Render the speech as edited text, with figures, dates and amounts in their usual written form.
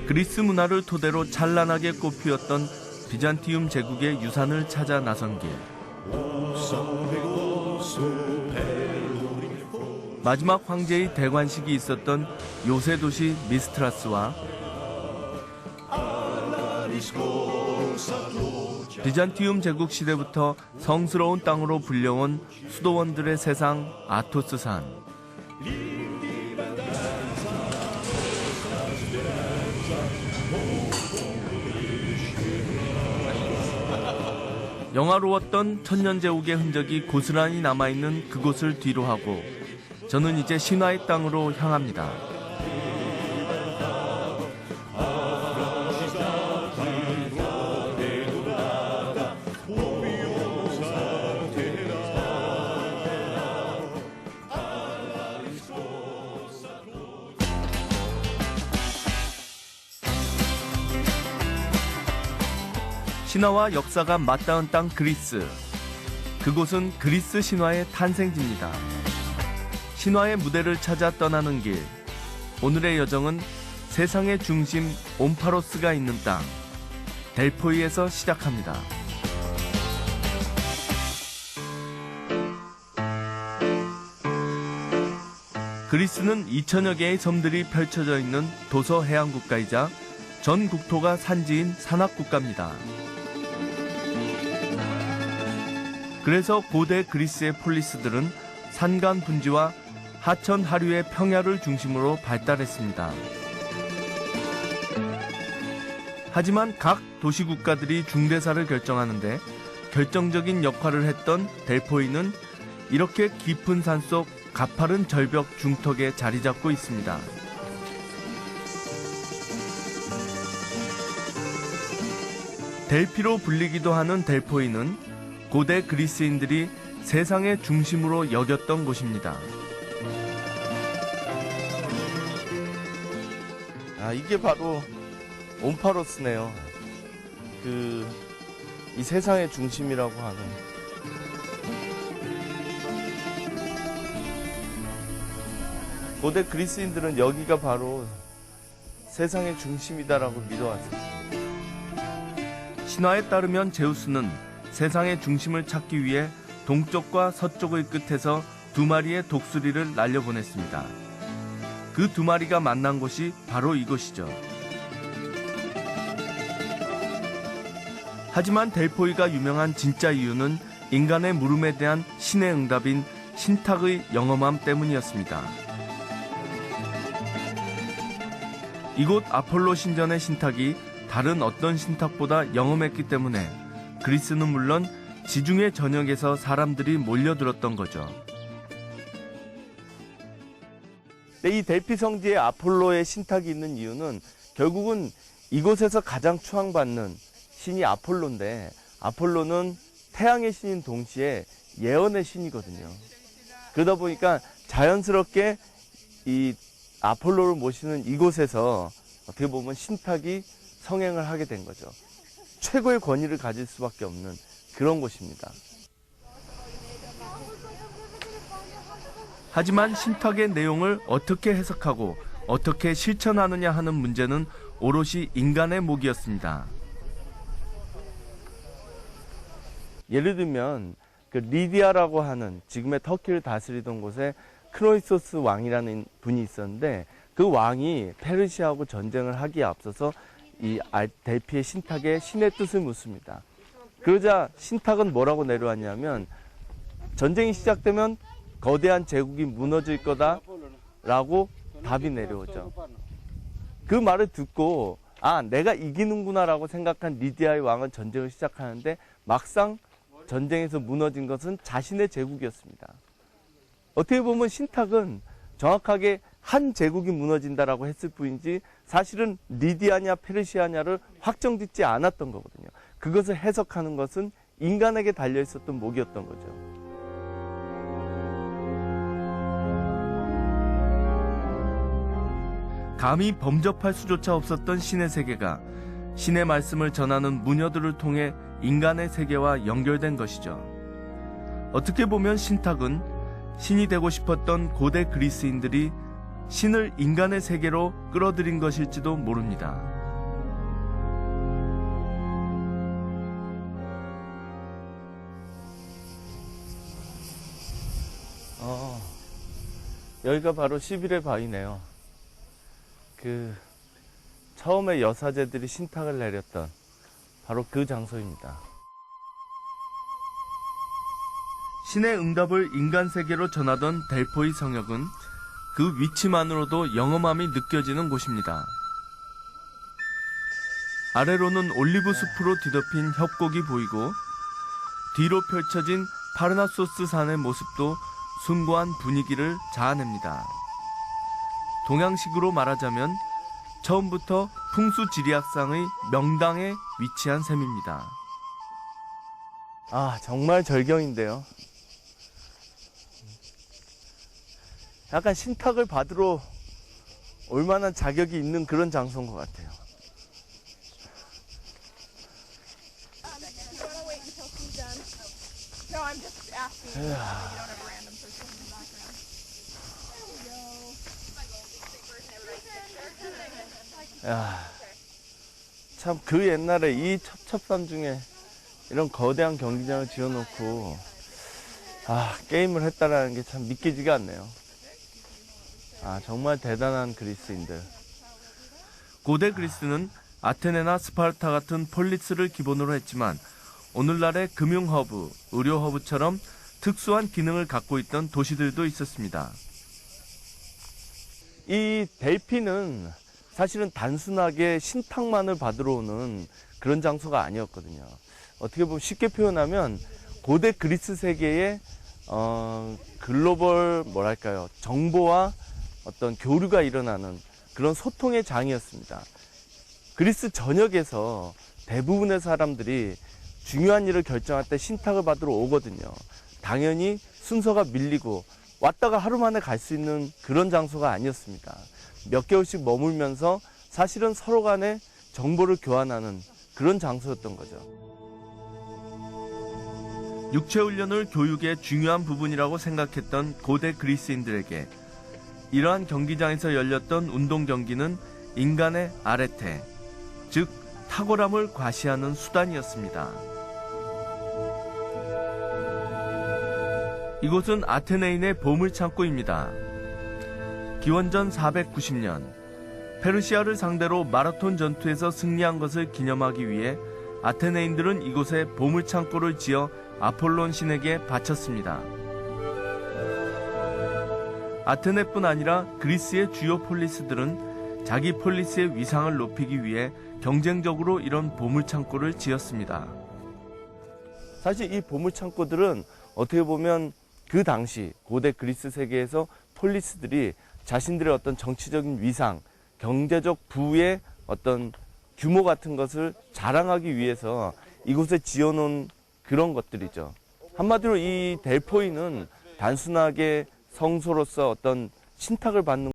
그리스 문화를 토대로 찬란하게 꽃피웠던 비잔티움 제국의 유산을 찾아 나선 길. 마지막 황제의 대관식이 있었던 요새 도시 미스트라스와 비잔티움 제국 시대부터 성스러운 땅으로 불려온 수도원들의 세상 아토스산. 영화로웠던 천년제국의 흔적이 고스란히 남아있는 그곳을 뒤로하고 저는 이제 신화의 땅으로 향합니다. 신화와 역사가 맞닿은 땅 그리스. 그곳은 그리스 신화의 탄생지입니다. 신화의 무대를 찾아 떠나는 길. 오늘의 여정은 세상의 중심 온파로스가 있는 땅 델포이에서 시작합니다. 그리스는 2000여 개의 섬들이 펼쳐져 있는 도서 해양 국가이자 전 국토가 산지인 산악 국가입니다. 그래서 고대 그리스의 폴리스들은 산간 분지와 하천 하류의 평야를 중심으로 발달했습니다. 하지만 각 도시국가들이 중대사를 결정하는데 결정적인 역할을 했던 델포이는 이렇게 깊은 산속 가파른 절벽 중턱에 자리 잡고 있습니다. 델피로 불리기도 하는 델포이는 고대 그리스인들이 세상의 중심으로 여겼던 곳입니다. 이게 바로 온파로스네요. 이 세상의 중심이라고 하는. 고대 그리스인들은 여기가 바로 세상의 중심이다라고 믿어왔어요. 신화에 따르면 제우스는 세상의 중심을 찾기 위해 동쪽과 서쪽의 끝에서 두 마리의 독수리를 날려보냈습니다. 그 두 마리가 만난 곳이 바로 이곳이죠. 하지만 델포이가 유명한 진짜 이유는 인간의 물음에 대한 신의 응답인 신탁의 영험함 때문이었습니다. 이곳 아폴로 신전의 신탁이 다른 어떤 신탁보다 영험했기 때문에 그리스는 물론 지중해 전역에서 사람들이 몰려들었던 거죠. 이 델피 성지에 아폴로의 신탁이 있는 이유는 결국은 이곳에서 가장 추앙받는 신이 아폴로인데, 아폴로는 태양의 신인 동시에 예언의 신이거든요. 그러다 보니까 자연스럽게 이 아폴로를 모시는 이곳에서 어떻게 보면 신탁이 성행을 하게 된 거죠. 최고의 권위를 가질 수밖에 없는 그런 곳입니다. 하지만 신탁의 내용을 어떻게 해석하고 어떻게 실천하느냐 하는 문제는 오롯이 인간의 몫이었습니다. 예를 들면 그 리디아라고 하는 지금의 터키를 다스리던 곳에 크로이소스 왕이라는 분이 있었는데, 그 왕이 페르시아하고 전쟁을 하기에 앞서서 이 델피의 신탁에 신의 뜻을 묻습니다. 그러자 신탁은 뭐라고 내려왔냐면, 전쟁이 시작되면 거대한 제국이 무너질 거다라고 답이 내려오죠. 그 말을 듣고 내가 이기는구나라고 생각한 리디아의 왕은 전쟁을 시작하는데, 막상 전쟁에서 무너진 것은 자신의 제국이었습니다. 어떻게 보면 신탁은 정확하게 한 제국이 무너진다라고 했을 뿐이지 사실은 리디아냐 페르시아냐를 확정짓지 않았던 거거든요. 그것을 해석하는 것은 인간에게 달려있었던 몫이었던 거죠. 감히 범접할 수조차 없었던 신의 세계가 신의 말씀을 전하는 무녀들을 통해 인간의 세계와 연결된 것이죠. 어떻게 보면 신탁은 신이 되고 싶었던 고대 그리스인들이 신을 인간의 세계로 끌어들인 것일지도 모릅니다. 여기가 바로 시빌의 바위네요. 처음에 여사제들이 신탁을 내렸던 바로 그 장소입니다. 신의 응답을 인간 세계로 전하던 델포이 성역은 그 위치만으로도 영험함이 느껴지는 곳입니다. 아래로는 올리브 숲으로 뒤덮인 협곡이 보이고 뒤로 펼쳐진 파르나소스 산의 모습도 숭고한 분위기를 자아냅니다. 동양식으로 말하자면 처음부터 풍수지리학상의 명당에 위치한 셈입니다. 정말 절경인데요. 약간 신탁을 받으러 올 만한 자격이 있는 그런 장소인 것 같아요. 참 그 옛날에 이 첩첩산 중에 이런 거대한 경기장을 지어놓고 게임을 했다라는 게 참 믿기지가 않네요. 정말 대단한 그리스인들. 고대 그리스는 아테네나 스파르타 같은 폴리스를 기본으로 했지만 오늘날의 금융 허브, 의료 허브처럼 특수한 기능을 갖고 있던 도시들도 있었습니다. 이 델피는 사실은 단순하게 신탁만을 받으러 오는 그런 장소가 아니었거든요. 어떻게 보면 쉽게 표현하면 고대 그리스 세계의 글로벌 정보와 어떤 교류가 일어나는 그런 소통의 장이었습니다. 그리스 전역에서 대부분의 사람들이 중요한 일을 결정할 때 신탁을 받으러 오거든요. 당연히 순서가 밀리고 왔다가 하루 만에 갈 수 있는 그런 장소가 아니었습니다. 몇 개월씩 머물면서 사실은 서로 간에 정보를 교환하는 그런 장소였던 거죠. 육체훈련을 교육의 중요한 부분이라고 생각했던 고대 그리스인들에게 이러한 경기장에서 열렸던 운동 경기는 인간의 아레테, 즉 탁월함을 과시하는 수단이었습니다. 이곳은 아테네인의 보물창고입니다. 기원전 490년 페르시아를 상대로 마라톤 전투에서 승리한 것을 기념하기 위해 아테네인들은 이곳에 보물창고를 지어 아폴론 신에게 바쳤습니다. 아테네뿐 아니라 그리스의 주요 폴리스들은 자기 폴리스의 위상을 높이기 위해 경쟁적으로 이런 보물창고를 지었습니다. 사실 이 보물창고들은 어떻게 보면 그 당시 고대 그리스 세계에서 폴리스들이 자신들의 어떤 정치적인 위상, 경제적 부의 어떤 규모 같은 것을 자랑하기 위해서 이곳에 지어놓은 그런 것들이죠. 한마디로 이 델포이는 단순하게 성소로서 어떤 신탁을 받는